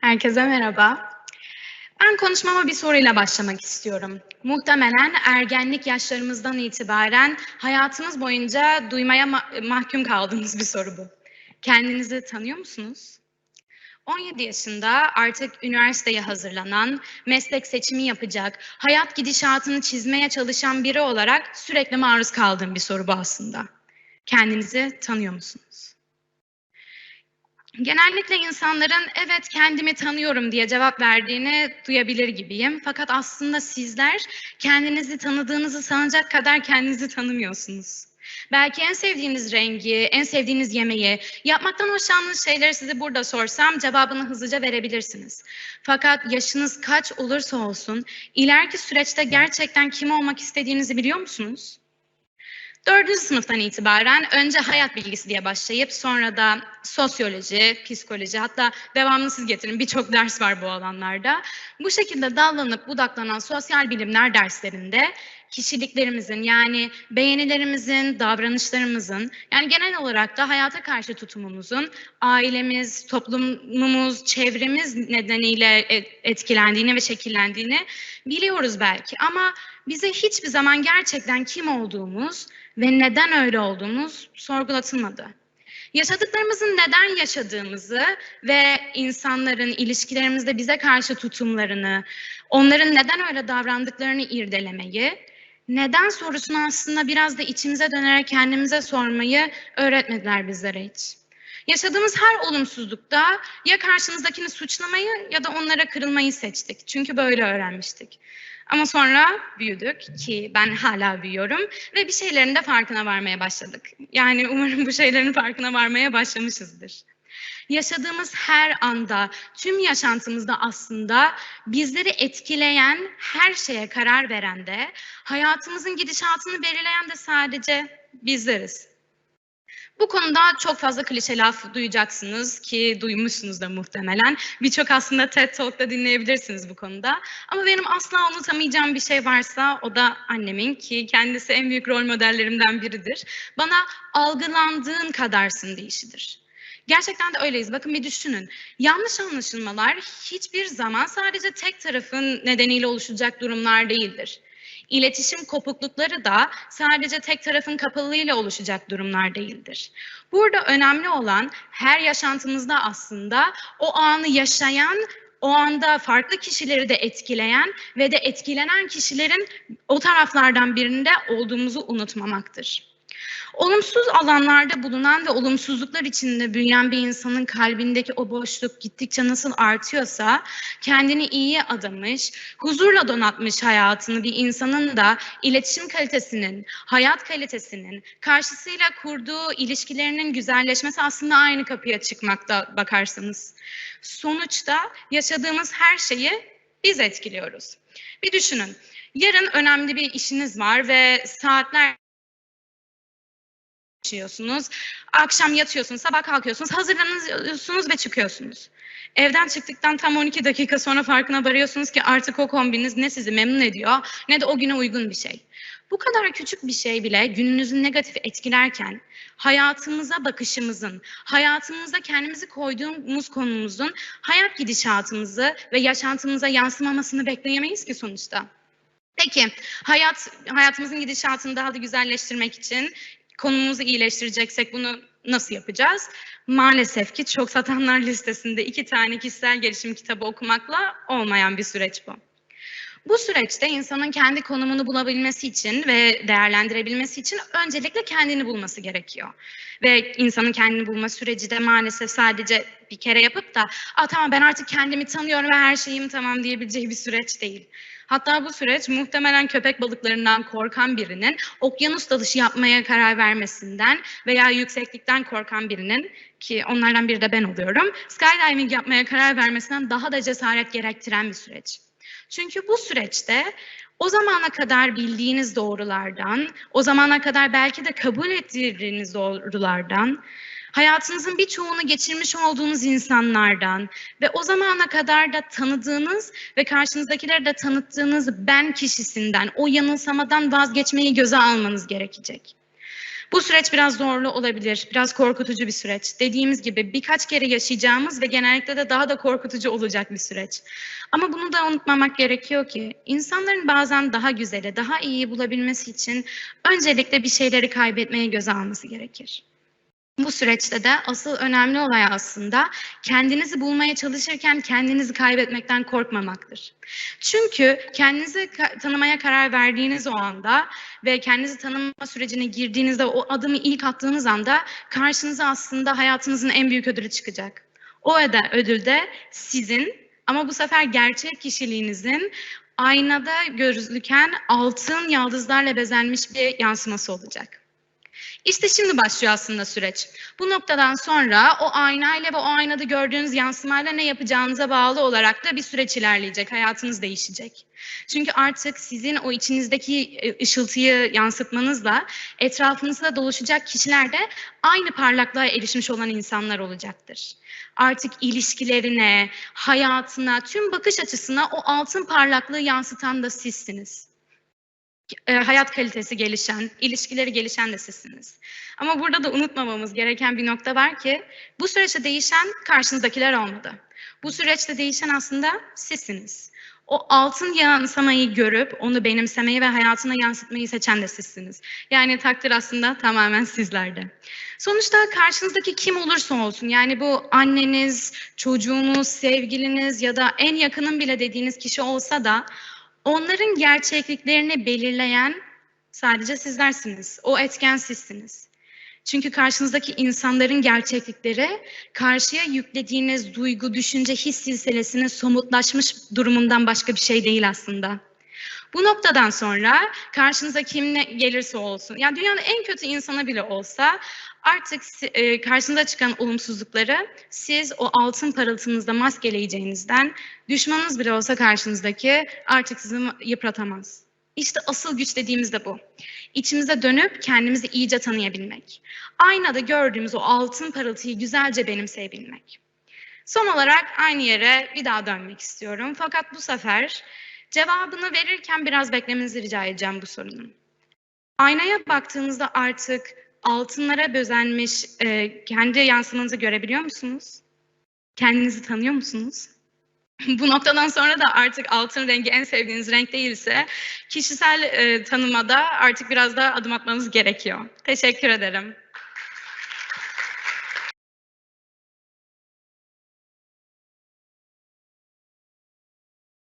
Herkese merhaba. Ben konuşmama bir soruyla başlamak istiyorum. Muhtemelen ergenlik yaşlarımızdan itibaren hayatınız boyunca duymaya mahkum kaldığınız bir soru bu. Kendinizi tanıyor musunuz? 17 yaşında artık üniversiteye hazırlanan, meslek seçimi yapacak, hayat gidişatını çizmeye çalışan biri olarak sürekli maruz kaldığım bir soru bu aslında. Kendinizi tanıyor musunuz? Genellikle insanların evet kendimi tanıyorum diye cevap verdiğini duyabilir gibiyim. Fakat aslında sizler kendinizi tanıdığınızı sanacak kadar kendinizi tanımıyorsunuz. Belki en sevdiğiniz rengi, en sevdiğiniz yemeği, yapmaktan hoşlandığınız şeyleri size burada sorsam cevabını hızlıca verebilirsiniz. Fakat yaşınız kaç olursa olsun ileriki süreçte gerçekten kim olmak istediğinizi biliyor musunuz? 4. sınıftan itibaren önce hayat bilgisi diye başlayıp sonra da sosyoloji, psikoloji, hatta devamını siz getirin, birçok ders var bu alanlarda. Bu şekilde dallanıp budaklanan sosyal bilimler derslerinde kişiliklerimizin, yani beğenilerimizin, davranışlarımızın, yani genel olarak da hayata karşı tutumumuzun ailemiz, toplumumuz, çevremiz nedeniyle etkilendiğini ve şekillendiğini biliyoruz belki. Ama bize hiçbir zaman gerçekten kim olduğumuz ve neden öyle olduğumuz sorgulatılmadı. Yaşadıklarımızın neden yaşadığımızı ve insanların ilişkilerimizde bize karşı tutumlarını, onların neden öyle davrandıklarını irdelemeyi, neden sorusunu aslında biraz da içimize dönerek kendimize sormayı öğretmediler bizlere hiç. Yaşadığımız her olumsuzlukta ya karşımızdakini suçlamayı ya da onlara kırılmayı seçtik. Çünkü böyle öğrenmiştik. Ama sonra büyüdük ki ben hala büyüyorum ve bir şeylerin de farkına varmaya başladık. Yani umarım bu şeylerin farkına varmaya başlamışızdır. Yaşadığımız her anda, tüm yaşantımızda aslında bizleri etkileyen her şeye karar veren de, hayatımızın gidişatını belirleyen de sadece bizleriz. Bu konuda çok fazla klişe laf duyacaksınız ki duymuşsunuz da muhtemelen. Birçok aslında TED Talk'ta dinleyebilirsiniz bu konuda. Ama benim asla unutamayacağım bir şey varsa o da annemin, ki kendisi en büyük rol modellerimden biridir. Bana algılandığın kadarsın deyişidir. Gerçekten de öyleyiz. Bakın bir düşünün. Yanlış anlaşılmalar hiçbir zaman sadece tek tarafın nedeniyle oluşacak durumlar değildir. İletişim kopuklukları da sadece tek tarafın kapalılığıyla oluşacak durumlar değildir. Burada önemli olan her yaşantımızda aslında o anı yaşayan, o anda farklı kişileri de etkileyen ve de etkilenen kişilerin o taraflardan birinde olduğumuzu unutmamaktır. Olumsuz alanlarda bulunan ve olumsuzluklar içinde büyüyen bir insanın kalbindeki o boşluk gittikçe nasıl artıyorsa, kendini iyiye adamış, huzurla donatmış hayatını bir insanın da iletişim kalitesinin, hayat kalitesinin, karşısıyla kurduğu ilişkilerinin güzelleşmesi aslında aynı kapıya çıkmakta bakarsanız. Sonuçta yaşadığımız her şeyi biz etkiliyoruz. Bir düşünün, yarın önemli bir işiniz var ve saatler yaşıyorsunuz. Akşam yatıyorsunuz, sabah kalkıyorsunuz, hazırlanıyorsunuz ve çıkıyorsunuz. Evden çıktıktan tam 12 dakika sonra farkına varıyorsunuz ki artık o kombiniz ne sizi memnun ediyor ne de o güne uygun bir şey. Bu kadar küçük bir şey bile gününüzü negatif etkilerken hayatımıza bakışımızın, hayatımıza kendimizi koyduğumuz konumuzun hayat gidişatımızı ve yaşantımıza yansımamasını bekleyemeyiz ki sonuçta. Peki, hayatımızın gidişatını daha da güzelleştirmek için konumumuzu iyileştireceksek bunu nasıl yapacağız? Maalesef ki çok satanlar listesinde 2 tane kişisel gelişim kitabı okumakla olmayan bir süreç bu. Bu süreçte insanın kendi konumunu bulabilmesi için ve değerlendirebilmesi için öncelikle kendini bulması gerekiyor. Ve insanın kendini bulma süreci de maalesef sadece bir kere yapıp da tamam ben artık kendimi tanıyorum ve her şeyim tamam diyebileceği bir süreç değil. Hatta bu süreç muhtemelen köpek balıklarından korkan birinin okyanus dalışı yapmaya karar vermesinden veya yükseklikten korkan birinin, ki onlardan biri de ben oluyorum, skydiving yapmaya karar vermesinden daha da cesaret gerektiren bir süreç. Çünkü bu süreçte o zamana kadar bildiğiniz doğrulardan, o zamana kadar belki de kabul ettiğiniz doğrulardan, hayatınızın birçoğunu geçirmiş olduğunuz insanlardan ve o zamana kadar da tanıdığınız ve karşınızdakileri de tanıttığınız ben kişisinden, o yanılsamadan vazgeçmeyi göze almanız gerekecek. Bu süreç biraz zorlu olabilir, biraz korkutucu bir süreç. Dediğimiz gibi birkaç kere yaşayacağımız ve genellikle de daha da korkutucu olacak bir süreç. Ama bunu da unutmamak gerekiyor ki insanların bazen daha güzeli, daha iyiyi bulabilmesi için öncelikle bir şeyleri kaybetmeye göze alması gerekir. Bu süreçte de asıl önemli olay aslında kendinizi bulmaya çalışırken kendinizi kaybetmekten korkmamaktır. Çünkü kendinizi tanımaya karar verdiğiniz o anda ve kendinizi tanıma sürecine girdiğinizde, o adımı ilk attığınız anda karşınıza aslında hayatınızın en büyük ödülü çıkacak. O ödül de sizin, ama bu sefer gerçek kişiliğinizin aynada gözüken altın yaldızlarla bezenmiş bir yansıması olacak. İşte şimdi başlıyor aslında süreç. Bu noktadan sonra o aynayla ve o aynada gördüğünüz yansımayla ne yapacağınıza bağlı olarak da bir süreç ilerleyecek. Hayatınız değişecek. Çünkü artık sizin o içinizdeki ışıltıyı yansıtmanızla etrafınızda dolaşacak kişiler de aynı parlaklığa erişmiş olan insanlar olacaktır. Artık ilişkilerine, hayatına, tüm bakış açısına o altın parlaklığı yansıtan da sizsiniz. Hayat kalitesi gelişen, ilişkileri gelişen de sizsiniz. Ama burada da unutmamamız gereken bir nokta var ki bu süreçte değişen karşınızdakiler olmadı. Bu süreçte değişen aslında sizsiniz. O altın yansımayı görüp onu benimsemeyi ve hayatına yansıtmayı seçen de sizsiniz. Yani takdir aslında tamamen sizlerde. Sonuçta karşınızdaki kim olursa olsun, yani bu anneniz, çocuğunuz, sevgiliniz ya da en yakının bile dediğiniz kişi olsa da onların gerçekliklerini belirleyen sadece sizlersiniz. O etken sizsiniz. Çünkü karşınızdaki insanların gerçeklikleri karşıya yüklediğiniz duygu, düşünce, his silsilesinin somutlaşmış durumundan başka bir şey değil aslında. Bu noktadan sonra karşınıza kim ne gelirse olsun, yani dünyanın en kötü insanı bile olsa artık karşınıza çıkan olumsuzlukları siz o altın parıltınızda maskeleyeceğinizden düşmanınız bile olsa karşınızdaki artık sizi yıpratamaz. İşte asıl güç dediğimiz de bu. İçimize dönüp kendimizi iyice tanıyabilmek. Aynada gördüğümüz o altın parıltıyı güzelce benimseyebilmek. Son olarak aynı yere bir daha dönmek istiyorum. Fakat bu sefer cevabını verirken biraz beklemenizi rica edeceğim bu sorunun. Aynaya baktığınızda artık altınlara bezenmiş kendi yansımanızı görebiliyor musunuz? Kendinizi tanıyor musunuz? Bu noktadan sonra da artık altın rengi en sevdiğiniz renk değilse kişisel tanımada artık biraz daha adım atmanız gerekiyor. Teşekkür ederim.